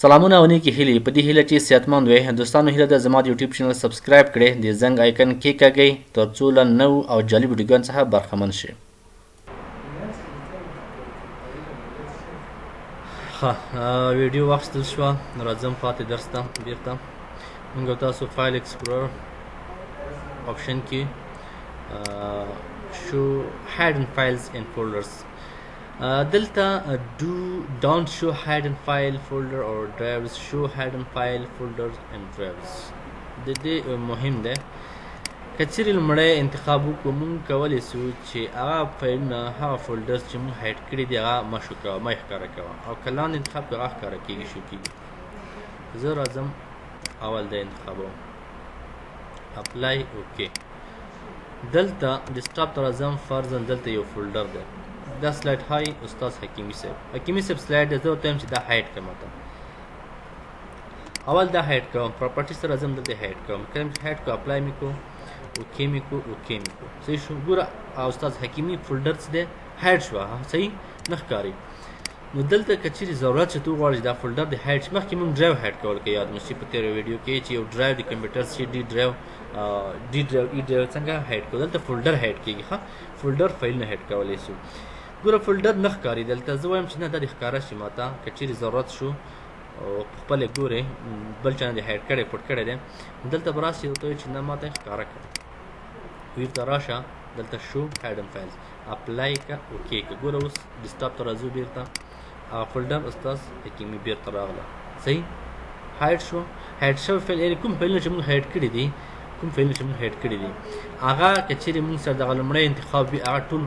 سلامونه او نیکی هیلې په دې هیله چې صحتمند وئ. دوستانو هیله ده زما د یوټیوب چینل سبسکرایب کړئ، د زنګ آیکن کېکاږئ ترڅو له نوو او جالب ویډیوګانو څخه برخمن شئ. ویډیو واخیستل شوه، راځم پاتې درس ته بیرته. موږ تاسو فایل ایکسپلورر آپشن کې شو hidden files and folders دلته don't show hidden file folder or drives show hidden file folders and drives د دې مهم ده. که چیرې لومړی انتخاب وکړو موږ کولی سو چې هغه فایلونه هغه فولډرز چې موږ هایډ کړي دي هغه مه شو کوه، مه یې ښکاره کوه، او که لاندې انتخاب کړو هغه ښکاره کېږي شو کېږي. زه راځم اول دا انتخابوم، اپلای اوکې. دلته ډیسکټاپ ته راځم، فرضاً دلته یو فولډر دی، دا سلایډ های استاد حکیمي صاحب سلایډ دی. زه ورته وایم چې دا هایډ کړه ماته. اول دا هایډ کوم، پراپرټیز ته راځم، دلته هایډ کوم. کله چې هایډ کړو اپلای مې کړو، اوکې مې کړو، اوکې مې کړو. صحیح شو. ګوره استاد حکیمي فولډر څه دی هایډ شوه، صحیح نه ښکاري. نو دلته که چیرې ضرورت شي ته وغواړې چې دا فولډر د هایډ شي، مخکې موږ ډرایو هایډ کول که یاد مو شي په تېره ویډیو کې چې یو ډرایو د کمپیوټر شي ډي ډرایو ای ډرایو څنګه هایډ کړو. دلته فولډر هایډ کېږي. ښه فولډر فایلونه هایډ کولی شو. ګوره فولډر نه ښکاري دلته. زه وایم چې نه دا دې ښکاره شي ماته، که چیرې ضرورت شو او خپل یې ګورې بل چا نه دې هایډ کړی پټ کړی دی، دلته به راشي ورته وایي چې نه ماته یې ښکاره کړه. ویب ته راشه، دلته شو هایډن فایلز اپلای که اوکې که. ګوره اوس ډیسکټاپ ته راځو بیرته، هغه فولډر استاد حکیمي بیرته راغله. صحیح هایډ شو. هایډ شوی فایل یعنې کوم فایلونه چې موږ هایډ کړي دي، کوم فایلونه چې موږ هایډ کړي دي هغه که چیرې موږ سره دغه لومړی انتخاب وي هغه ټول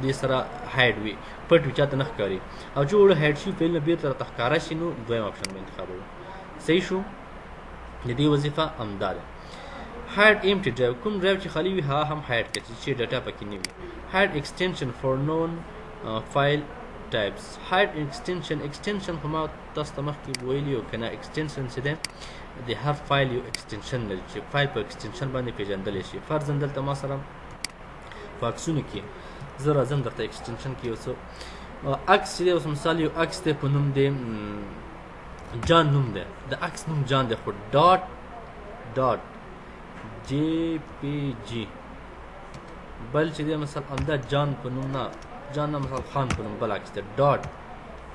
دې سره هایډ وي، پټ وي، چاته نه ښکاري. او چې وړه هایډ شوي فایلونه بیرته راته ښکاره شي نو دویم آپشن به انتخابوو. صحیح شو. د دې وظیفه همدا ده. هایډ ایمټي ډرایو، کوم ډرایو چې خالي وي هغه هم هایډ کړه چې ډاټا پکې نه وي. هایډ ایکسټینشن فور نون فایل ټایپس. هایډ ایکسټینشن خو ما تاسو ته مخکې ویلي وو که نه، ایکسټینشن چې دی د هر فایل یو ایکسټینشن لري چې فایل په ایکسټینشن باندې پېژندلی شي. فرضاً دلته ما سره په عکسونو کې زه راځم درته ایکسټینشن کې یو څه عکس چې دی، اوس مثال یو عکس دی په نوم دی جان نوم دی، د عکس نوم جان دی، خو ډاټ جی پی جی بل چې دی مثلا همدا جان په نوم نه، جان نه مثلا خان په نوم بل عکس دی، ډاټ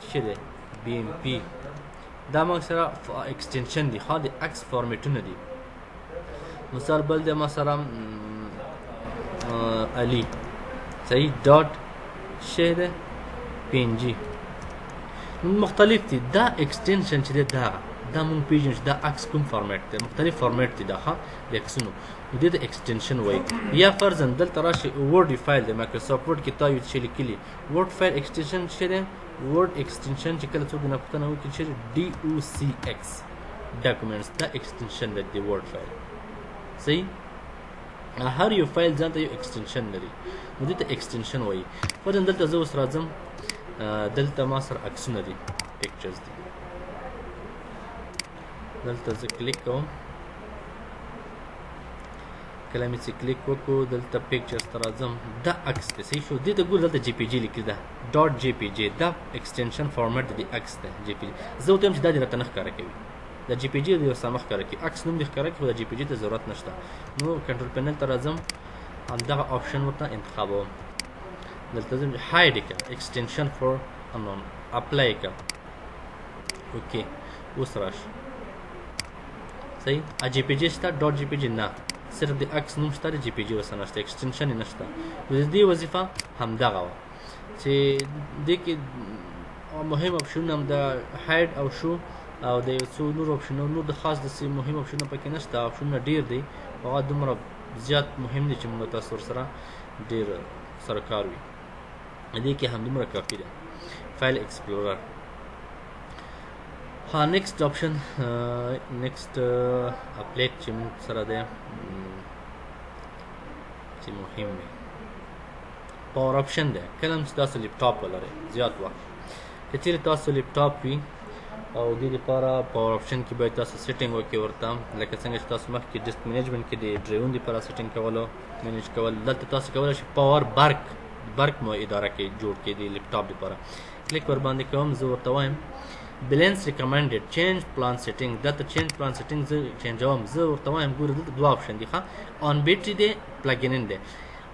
چې دی بی ام پی. دا موږ سره ایکسټینشن دي، ښه د عکس فارمیټونه دي. مثال بل دی ما سره علي، صحیح ډاټ شی دی پی ان جي. مختلف دي. دا ایکسټینشن چې دی دا مونږ پیژنو چې دا عکس کوم فارمیټ دی، مختلف فارمیټ دي دا ښه د عکسونو، نو دې ته ایکسټینشن وایي. یا فرضاً دلته راشي ورډ فایل دی، مایکروسافټ ورډ کې تا یو څه لیکلي، ورډ فایل ایکسټینشن څه دی؟ ورډ ایکسټینشن چې کله څوک نه پوښتنه وکړي چې ډي او سی ایکس ډاکومنټس، دا ایکسټینشن دی د ورډ فایل. صحیح. هر یو فایل ځان ته یو ایکسټینشن لري، نو دې ته ایکسټینشن وایي. فرضاً دلته زه اوس راځم، دلته ما سره عکسونه دي، پکچرز دي، دلته زه کلیک کوم. کله مې چې کلیک وکړو دلته پکچرز ته راځم، دا عکس دی. صحیح شو. دې ته ګوره دلته جی پی جي لیکلي ده، ډاټ جی پی جي، دا ایکسټینشن فارمیټ د عکس دی جی پی جي. زه ورته وایم چې دا دې راته نه ښکاره کوي، دا جی پی جي دې ورسره مه ښکاره کوي، عکس نوم دې ښکاره کوي خو دا جی پی جي ته ضرورت نشته. نو کنټرول پینل ته راځم، همدغه آپشن ورته انتخابوم، دلته ځم هایډ یې کړه، ایکسټینشن فور انون اپلای کړه اوکې. اوس راشه. صحیح. جی پی جي شته، ډاټ جی پی جي نه، صرف د عکس نوم شته، د جی پی جي ورسره نشته، ایکسټینشن یې نشته. نو د دې وظیفه همدغه وه چې دې کې مهم اپشنونه هم د هایډ او شو او د یو څو نور اپشنونه، نور د خاص داسې مهم اپشنونه پکې نشته. اپشنونه ډېر دي، هغه دومره زیات مهم دي چې موږ تاسو ورسره ډېر سره کار وي. دې کې همدومره کافي ده. فایل ایکسپلورر. ها نیکسټ آپشن، نیکسټ اپلیټ چې موږ سره دی چې مهم دی پاور آپشن دی. کله هم چې تاسو لیپټاپ ولرئ زیات وخت، که چیرې تاسو لیپټاپ وي او دې لپاره پاور آپشن کې باید تاسو سیټینګ وکړئ ورته، لکه څنګه چې تاسو مخکې ډیسک مینجمنټ کې د ډرایوونو لپاره سیټینګ کولو مینیج کول، دلته تاسو کولی شئ پاور برق مو اداره کې جوړ کړئ د لیپټاپ لپاره. کلیک ور باندې کوم، زه ورته وایم بیلنس ریکمنډډ چینج پلان سیټینګ دا ته چینج پلان سیټینګ زه چینجوم زه ورته وایم ګوره دلته دوه آپشن دي ښه آن بیټري دی پلګ ان دی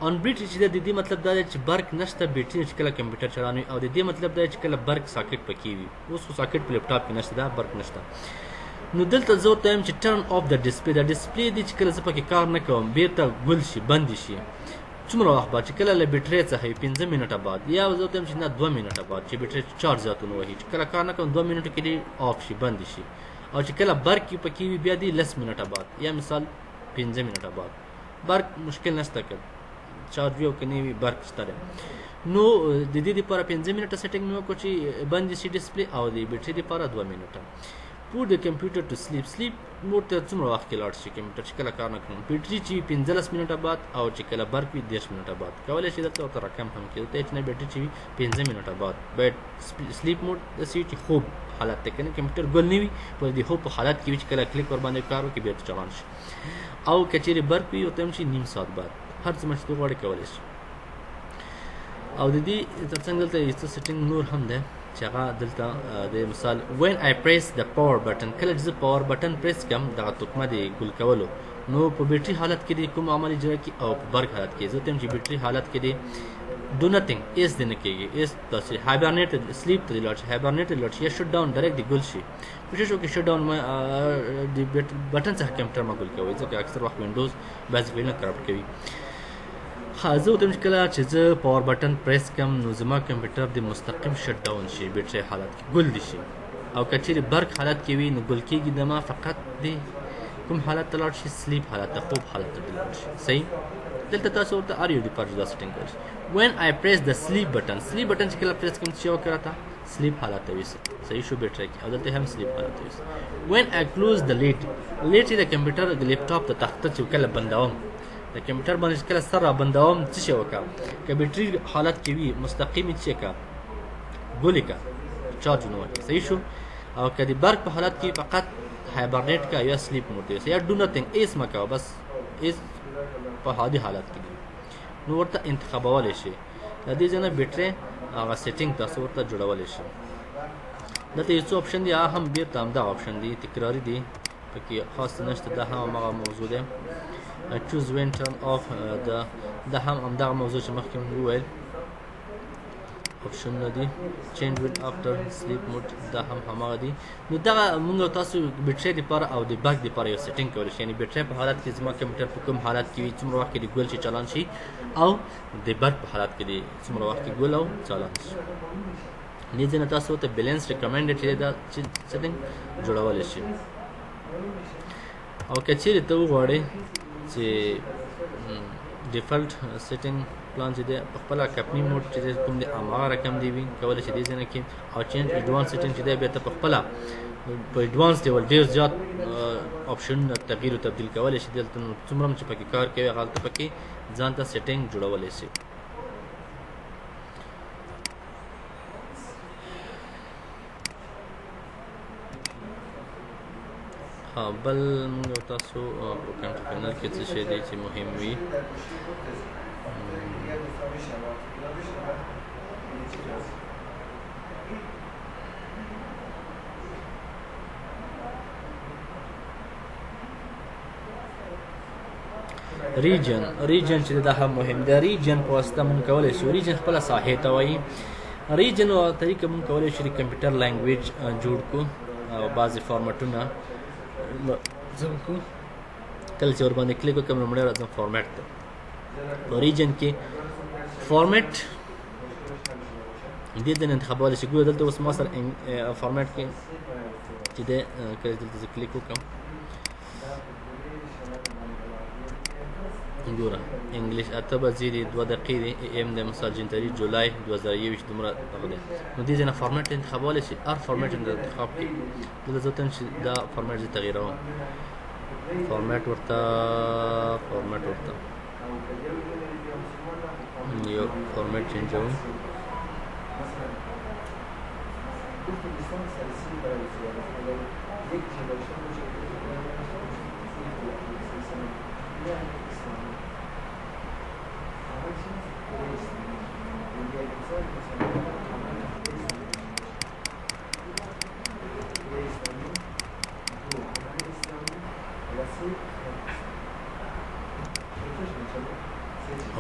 آن بیټري چې د دې مطلب دا دی چې برق نشته بیټري چې کله کمپیوټر چلانوي او د دې مطلب دا چې کله برق ساکټ پکې وي اوس خو ساکټ په لپټاپ کې نشته دا برق نشته نو دلته زه ورته وایم چې ټرن اف د ډسپلې دا ډسپلې دی چې کله زه پکې کار نه کوم بیرته ګل شي بند شي څومره وخت بعد چې کله له بیټرۍ څخه 15 منټه بعد یا زه ورته وایم چې نه 2 منټه بعد چې بیټرۍ چارج زیاتونه وهي چې کله کار نه کوم 2 منټو کې دی آف شي بند شي او چې کله برق پکې وي بیا دی لس منټه بعد یا مثال 15 منټه بعد برق مشکل نشته که چارج وي او که نه وي برق شته دی نو د دې لپاره 15 منټه سیټینګ مې وکړو چې بند شي ډسپلې او د بیټرۍ لپاره 2 منټه put the computer to sleep موډ ته څومره وخت کې لاړ شي کمپیوټر چې کله کار نه کوي بیټرۍ چې 15 منټه بعد او چې کله برق وي 10 منټه بعد کولی شي دلته ورته رقم هم کېدای چې نه بیټرۍ چې وي 15 منټه بعد باید سلیپ موډ داسې وي چې خوب حالت ته کنه کمپیوټر ګل نه وي په دې خوب په حالت کې وي چې کله کلیک ور باندې کار وکړي بیا چالان شي او که چیرې برق وي ورته هم شي نیم ساعت بعد هر څه چې ته غواړې کولی شي او د دې ترڅنګ دلته یو څه سیټینګ نور هم ده چې هغه دلته د مثال when I press the power button کله چې زه پاور بټن پریس کوم دغه توکمه دی ګل کولو نو په بیټرۍ حالت کې دی کوم عمل اجرا کی او په برق حالت کې زه ته چې بیټرۍ حالت کې دی do nothing is د نه کېږي is تاسو hibernate sleep ته لاړ شي hibernate لاړ شي یا shut down ډایرکټ دی ګل شي کوشش وکړئ shut down د بټن څخه کمپیوټر ما ګل کوي ځکه اکثر وخت وینډوز بعضې فایلونه کرپټ کوي زه ورته چې کله چې زه پاور بټن پریس کم نو زما کمپیوټر د مستقیم شټ ډاون شي بیټرۍ حالت کې ګل دي شي او که چیرې برق حالت کې وي نو ګل کېږي د ما فقط د کوم حالت ته لاړ شي سلیپ حالت ته خوب حالت ته لاړ شي صحیح دلته تاسو ورته ار یو د پاره دا سیټینګ کوئ when I press the sleep button sleep button چې کله پریس کوم چې وکړه تا سلیپ حالت ته وي صحیح شو بیټرۍ کې او دلته هم سلیپ حالت ته وي when I close the lid د کمپیوټر د لیپټاپ ته تخته چې کله بندوم د کمپیوټر باندې کله سر را بندوم څه شي وکړه که بیټرۍ حالت کې وي مستقیم څه کا ګولې کا چارج نه وکړي صحیح شو او که د برق په حالت کې فقط هایبرنیټ کا یا سلیپ موډ دی یا ډو نثینګ ایس مکه بس ایس په عادي حالت کې نو ورته انتخابولی شي د دې ځای نه بیټرۍ هغه سیټینګ تاسو ورته جوړولی شي دلته یو څو آپشن دي هغه هم بیرته همدغه آپشن دي تکراري دي پکې خاص نشته دا هم همغه موضوع دی choose when turn off دا هم همدغه موضوع چې مخکې موږ وویل آپشن دي change when after sleep mode دا هم همغه دي نو دغه موږ تاسو بیټرۍ لپاره او د برق لپاره یو سیټینګ کولی شي یعنې بیټرۍ په حالت کې زما کمپیوټر په کوم حالت کې وي څومره وخت کې د ګل شي چالان شي او د برق په حالت کې دی څومره وخت کې ګل او چالان شي دې ځای نه تاسو ته بیلنس ریکمنډډ چې دا سیټینګ جوړولی شي او که چیرې ته وغواړې چې ډیفالټ سیټینګ پلان چې دی په خپله کمپني موډ چې دی کوم دی هماغه رقم دی وي کولی شي دې ځای نه کې او چینج ایډوانس سیټینګ چې دی بیا ته په خپله په ایډوانس ډول ډېر زیات آپشنونه تغییر او تبدیل کولی شي دلته نو څومره چې پکې کار کوي هغلته پکې ځان ته سیټینګ جوړولی شي بل موږ تاسو په کنټرول پینل کې څه شی دی چې مهم وي ریجن چې دا هم مهم دی ریجن په واسطه موږ کولی شو ریجن خپله ساحې ته وایي ریجن او طریقه موږ کولی شو د کمپیوټر لینګویج جوړ کړو او بعضې فارمټونه زم کو کله چې ور باندې کلیک وکړم لومړی راځم فارمیټ ته په ریجن کې فارمیټ دې ځای نه انتخابولی شي ګوره دلته اوس ما سره فارمیټ کې چې دی کله دلته زه کلیک وکړم ګوره انګلیش 8 بجې دي 2 دقیقې دي ایم د مثال جنوري جولای 2021 دومره دغه دی نو دې ځای نه فارمیټ انتخابولی شي هر فارمیټ انتخاب کړي دلته زه ته چې دا فارمیټ زه تغییروم فارمیټ ورته یو فارمیټ چینجوم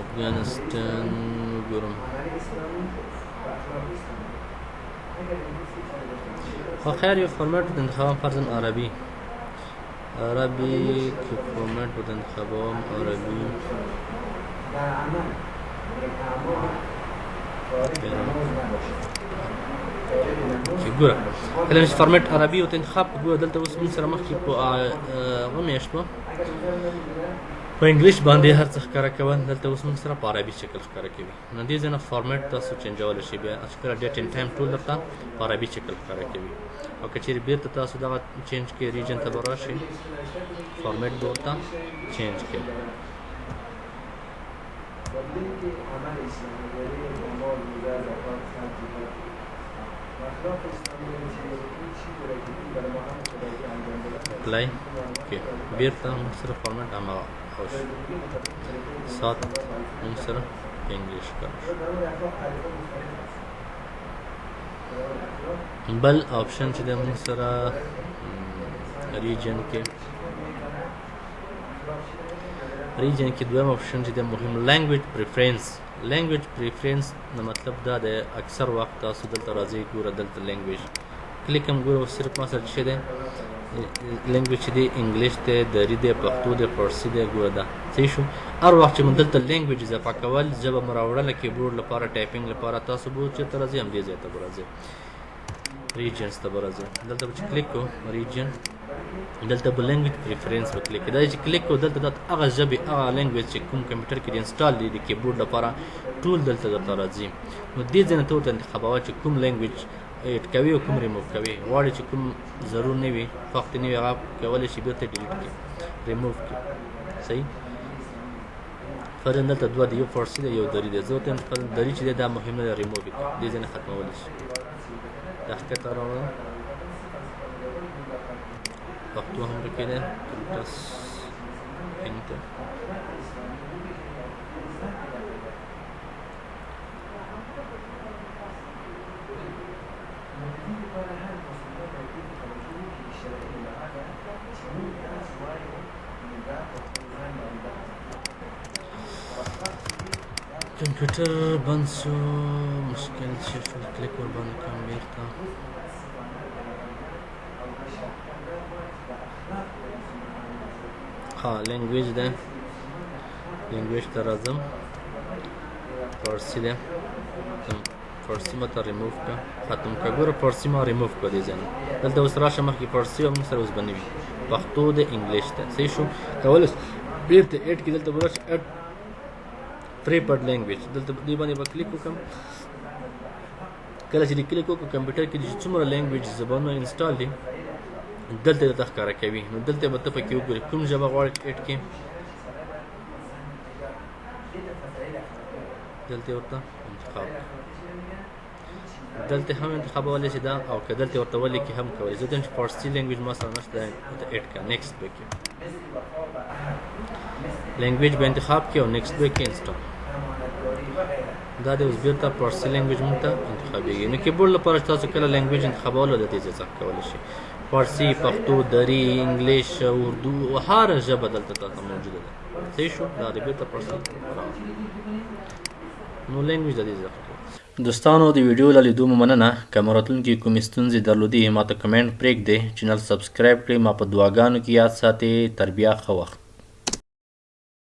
افغانستان وګورم. خو خیر یو فارمټ ورته انتخابوم فرضاً عربي که فارمټ ورته انتخابوم عربي چې ګوره کله چې فارمټ عربي ورته انتخاب کړو ګوره دلته اوس موږ سره مخکې په هغه میاشت وه په انګلیش باندې هر څه ښکاره کول، دلته اوس موږ سره په عربي شکل ښکاره کوي. نو دې ځای نه فارمټ تاسو چینجولی شئ، بیا چې کله ډیټ اینډ ټایم ټول درته په عربي شکل ښکاره کوي. او که چېرې بېرته تاسو دغه چینج کړئ ریجن ته به راشئ فارمټ به ورته چینج کړئ. اپلای اوکې بېرته موږ سره فارمټ هماغه سات موږ سره انګلیش ښکاره شو. بل آپشن چې دی موږ سره ریجن کې دویم آپشن چې دی مهم لینګویج پریفرنس نو مطلب دا دی اکثر وخت تاسو دلته راځئ ګوره دلته لینګویج کلیک هم ګوره صرف ما سره چې دی لینګویج چې دی انګلیش دی دري دی پښتو دی فارسي دی ګوره دا صحیح شو. هر وخت چې مو دلته لینګویج اضافه کول ژبه مو راوړله کیبورډ لپاره ټایپینګ لپاره تاسو به چېرته راځئ همدې ځای ته به راځئ ریجنز ته به راځئ. دلته به چې کلیک کړو ریجن دلته به لینګویج پریفرنس به کلیک کړئ. دا چې کلیک کړو دلته هغه ژبې هغه لینګویج چې کوم کمپیوټر کې د انسټال دی د کیبورډ لپاره ټول دلته درته راځي. نو دې ځای نه ته ورته انتخابوه چې کوم لینګویج ایډ کوي او کوم ریموو کوي. غواړي چې کوم ضرور نه وي وخت نه وي هغه کولی شي بېرته ډیلیټ کړي ریموو کړي. صحیح فرضاً دلته دوه دی یو فارسي دی یو دري دی. زه ورته فرضاً دري چې دی دا مهم نه دی ریموو یې کړي دې ځای نه ختمولی شي. دا ښکته راوړم پښتو هم پکې دی ټس انټر کمپیوټر بند شو مشکل شي شو کلیک ور باندې کوم بیرته لینګویج ده لینګویج ته راځم فارسي ده فارسي ما ته ریموو کړه ختم کړه ګوره فارسي ما ریموو کړه دې ځای نه دلته اوس راشه مخکې فارسي او موږ سره اوس به نه وي پښتو ده انګلیش ده صحیح شو کولی بیرته ایډ کړي دلته به راشي ایډ پریپرډ لینګویج دلته دې باندې به کلیک وکړم کله چې دې کلیک وکړو کمپیوټر کې چې څومره لینګویج زبانونه انسټال دي دلته درته ښکاره کوي. نو دلته به ته پکې وګورې کوم ژبه غواړې ایډ کړې دلته ورته انتخاب دلته هم انتخابولی شي دا او که دلته ورته ولیکې هم کولی. زه چې فارسي لینګویج ما سره نشته ورته ایډ کړه نیکسټ به کړې لینګویج به انتخاب کړې او نیکسټ به کړې انسټال. دا د اوس بیرته فارسي لینګویج مونږ ته انتخابېږي. نو کیبورډ لپاره چې تاسو کله لینګویج انتخابولو د دې ځای څخه کولی شئ فارسي پښتو دري انګلیش اردو هر ژبه دلته تاسو موجوده ده صحیح شو. دا د بیرته فارسي نو لینګویج د دې ځای دوستانو د ویډیو له لیدو مو مننه. که مو راتلونکي کومې ستونزې درلودې ما ته کمنټ پرېږدئ چینل سبسکرایب کړئ ما په دعاګانو کې یاد ساتئ. تر بیا ښه وخت.